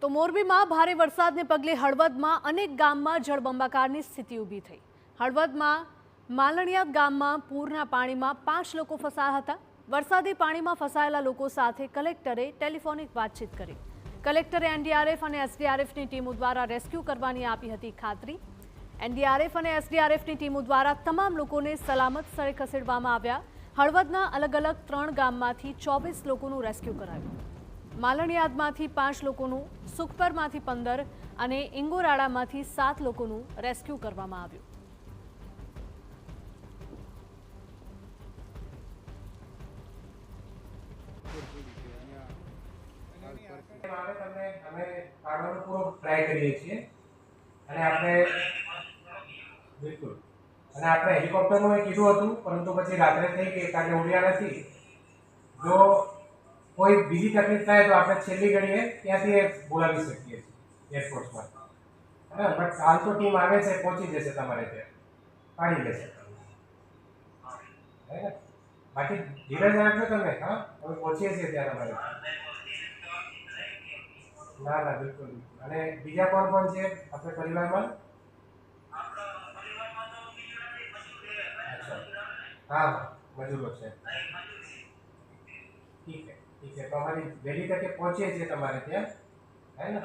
તો મોરબીમાં ભારે વરસાદને પગલે હળવદમાં અનેક ગામમાં જળબંબાકારની સ્થિતિ ઊભી થઈ। હળવદમાં માલણિયાદ ગામમાં પૂરના પાણીમાં 5 લોકો ફસાયા હતા। વરસાદી પાણીમાં ફસાયેલા લોકો સાથે કલેક્ટરે ટેલિફોનિક વાતચીત કરી। કલેક્ટરે એનડીઆરએફ અને એસડીઆરએફની ટીમો દ્વારા રેસ્ક્યુ કરવાની આપી હતી ખાતરી। એનડીઆરએફ અને એસડીઆરએફની ટીમો દ્વારા તમામ લોકોને સલામત સ્થળે ખસેડવામાં આવ્યા। હળવદના અલગ અલગ 3 ગામમાંથી 24 લોકોનું રેસ્ક્યુ કરાયું। માલણિયાદમાંથી 5 લોકોનું, સુખપરમાંથી 15 અને ઇંગોરાળામાંથી 7 લોકોનું રેસ્ક્યુ કરવામાં આવ્યું। અમે કાઢવાનો પૂરો ટ્રાય કરીએ છીએ અને આપણે બિલકુલ અને આપણે હેલિકોપ્ટરનું કીધું હતું, પરંતુ પછી રાત્રે થઈ ગઈ કારણ કે ઉડ્યા નથી। જો કોઈ બીજી તકલીફ થાય તો આપણે છેલ્લી ઘડીએ ત્યાંથી બોલાવી શકીએ છીએ એરફોર્સમાં, હા। બટ હાલ તો ટીમ આવે છે, પહોંચી જશે તમારે ત્યાં, કાઢી લેશે, હે ને? બાકી ધીરજ રાખજો તમે, હા, હવે પહોંચીએ છીએ ત્યાં તમારે। ના ના, બિલકુલ બિલકુલ। અને બીજા કોણ છે આપણે પરિવારમાં? અચ્છા, હા, મજૂરો છે, ઠીક છે, તો અમારી વહેલી તકે પહોંચીએ છીએ તમારે ત્યાં, હે ને?